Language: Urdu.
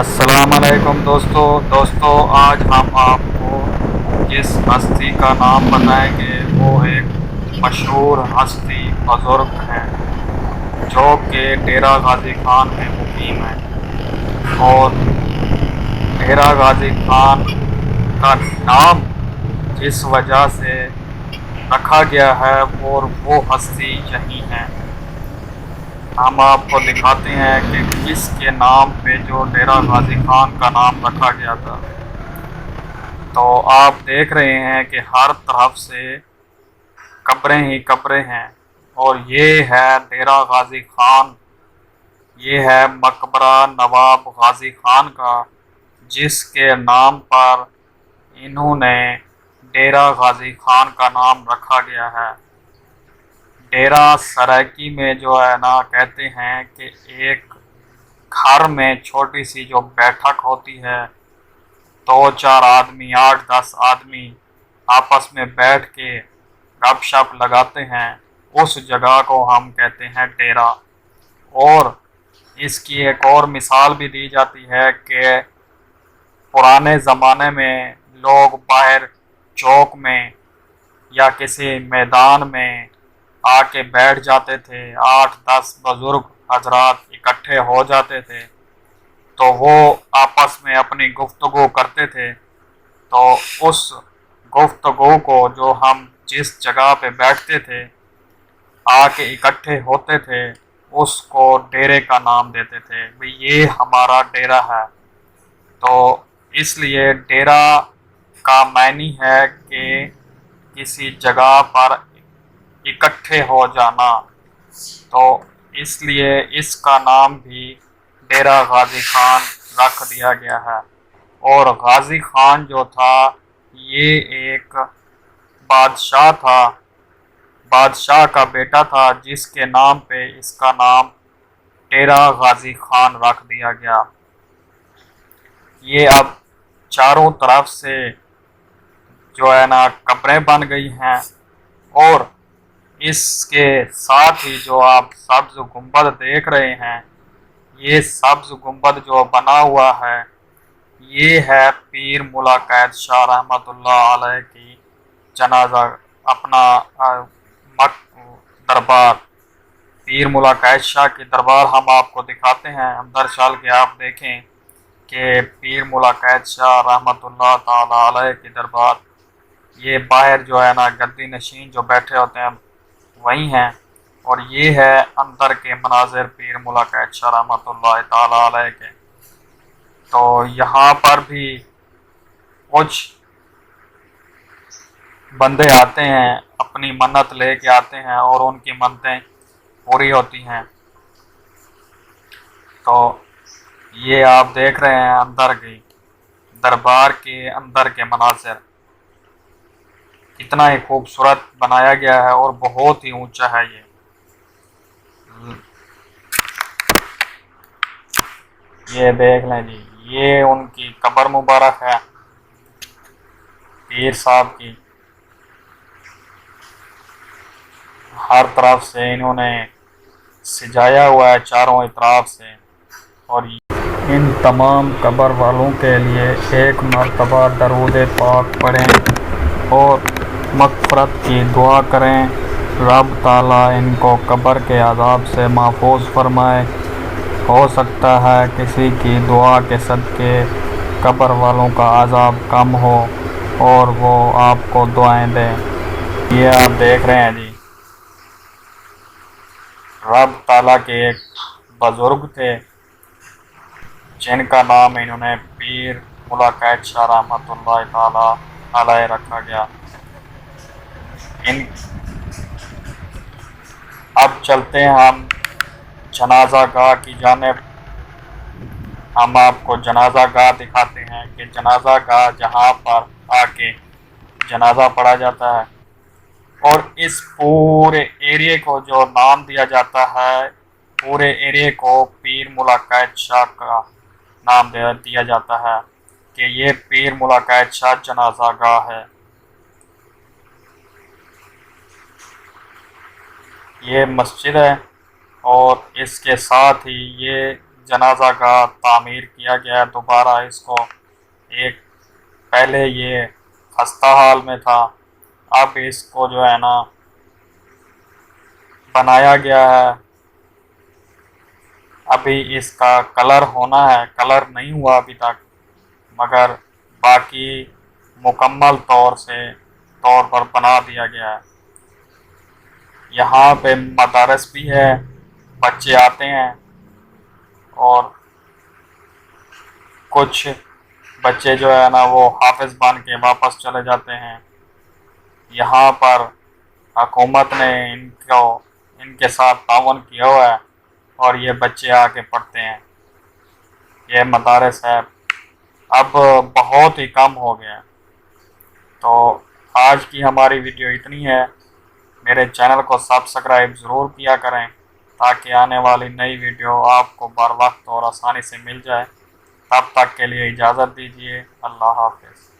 السلام علیکم دوستو آج ہم آپ کو جس ہستی کا نام بتائیں گے وہ ایک مشہور ہستی بزرگ ہیں جو کہ ڈیرہ غازی خان میں مقیم ہیں، اور ڈیرہ غازی خان کا نام جس وجہ سے رکھا گیا ہے اور وہ ہستی یہی ہیں۔ ہم آپ کو دکھاتے ہیں کہ کس کے نام پہ جو ڈیرہ غازی خان کا نام رکھا گیا تھا۔ تو آپ دیکھ رہے ہیں کہ ہر طرف سے قبریں ہی قبریں ہیں، اور یہ ہے ڈیرہ غازی خان، یہ ہے مقبرہ نواب غازی خان کا، جس کے نام پر انہوں نے ڈیرہ غازی خان کا نام رکھا گیا ہے۔ ڈیرہ سرائکی میں جو ہے نا کہتے ہیں کہ ایک گھر میں چھوٹی سی جو بیٹھک ہوتی ہے، 2-4 آدمی 8-10 آدمی آپس میں بیٹھ کے گپ شپ لگاتے ہیں، اس جگہ کو ہم کہتے ہیں ڈیرہ۔ اور اس کی ایک اور مثال بھی دی جاتی ہے کہ پرانے زمانے میں لوگ باہر چوک میں یا کسی میدان میں آ کے بیٹھ جاتے تھے، 8-10 بزرگ حضرات اکٹھے ہو جاتے تھے، تو وہ آپس میں اپنی گفتگو کرتے تھے۔ تو اس گفتگو کو جو ہم جس جگہ پہ بیٹھتے تھے آ کے اکٹھے ہوتے تھے، اس کو ڈیرے کا نام دیتے تھے، بھئی یہ ہمارا ڈیرہ ہے۔ تو اس لیے ڈیرہ کا معنی ہے کہ کسی جگہ پر اکٹھے ہو جانا، تو اس لیے اس کا نام بھی ڈیرہ غازی خان رکھ دیا گیا ہے۔ اور غازی خان جو تھا یہ ایک بادشاہ تھا، بادشاہ کا بیٹا تھا، جس کے نام پہ اس کا نام ڈیرہ غازی خان رکھ دیا گیا۔ یہ اب چاروں طرف سے جو ہے نا قبریں بن گئی ہیں، اور اس کے ساتھ ہی جو آپ سبز گنبد دیکھ رہے ہیں، یہ سبز گنبد جو بنا ہوا ہے یہ ہے پیر ملا قید شاہ رحمۃ اللہ علیہ کی جنازہ اپنا دربار، پیر ملا قید شاہ کی دربار ہم آپ کو دکھاتے ہیں۔ اندر چل کے آپ دیکھیں کہ پیر ملا قید شاہ رحمۃ اللہ تعالی علیہ کی دربار، یہ باہر جو ہے نا گدی نشین جو بیٹھے ہوتے ہیں وہی ہیں، اور یہ ہے اندر کے مناظر پیر ملا قید شاہ رحمۃ اللہ تعالی علیہ کے۔ تو یہاں پر بھی کچھ بندے آتے ہیں، اپنی منت لے کے آتے ہیں، اور ان کی منتیں پوری ہوتی ہیں۔ تو یہ آپ دیکھ رہے ہیں اندر کی دربار کے اندر کے مناظر، کتنا ہی خوبصورت بنایا گیا ہے اور بہت ہی اونچا ہے۔ یہ دیکھ لیں جی، یہ ان کی قبر مبارک ہے پیر صاحب کی، ہر طرف سے انہوں نے سجایا ہوا ہے چاروں اطراف سے۔ اور ان تمام قبر والوں کے لیے ایک مرتبہ درود پاک پڑھیں اور مغفرت کی دعا کریں، رب تعالیٰ ان کو قبر کے عذاب سے محفوظ فرمائے۔ ہو سکتا ہے کسی کی دعا کے صدقے قبر والوں کا عذاب کم ہو اور وہ آپ کو دعائیں دیں۔ یہ آپ دیکھ رہے ہیں جی، رب تعالیٰ کے ایک بزرگ تھے جن کا نام انہوں نے پیر ملا قید شاہ رحمۃ اللہ تعالی علیہ رکھا گیا۔ اب چلتے ہیں ہم جنازہ گاہ کی جانب، ہم آپ کو جنازہ گاہ دکھاتے ہیں کہ جنازہ گاہ جہاں پر آ کے جنازہ پڑھا جاتا ہے، اور اس پورے ایریے کو جو نام دیا جاتا ہے، پورے ایریے کو پیر ملا قید شاہ کا نام دیا جاتا ہے کہ یہ پیر ملا قید شاہ جنازہ گاہ ہے۔ یہ مسجد ہے، اور اس کے ساتھ ہی یہ جنازہ گاہ تعمیر کیا گیا ہے دوبارہ اس کو، ایک پہلے یہ خستہ حال میں تھا، اب اس کو جو ہے نا بنایا گیا ہے۔ ابھی اس کا کلر ہونا ہے، کلر نہیں ہوا ابھی تک، مگر باقی مکمل طور پر بنا دیا گیا ہے۔ یہاں پہ مدارس بھی ہے، بچے آتے ہیں اور کچھ بچے جو ہے نا وہ حافظ بن کے واپس چلے جاتے ہیں۔ یہاں پر حکومت نے ان کے ساتھ تعاون کیا ہوا ہے اور یہ بچے آ کے پڑھتے ہیں۔ یہ مدارس ہے، اب بہت ہی کم ہو گیا۔ تو آج کی ہماری ویڈیو اتنی ہے، میرے چینل کو سبسکرائب ضرور کیا کریں تاکہ آنے والی نئی ویڈیو آپ کو بر وقت اور آسانی سے مل جائے۔ تب تک کے لیے اجازت دیجیے، اللہ حافظ۔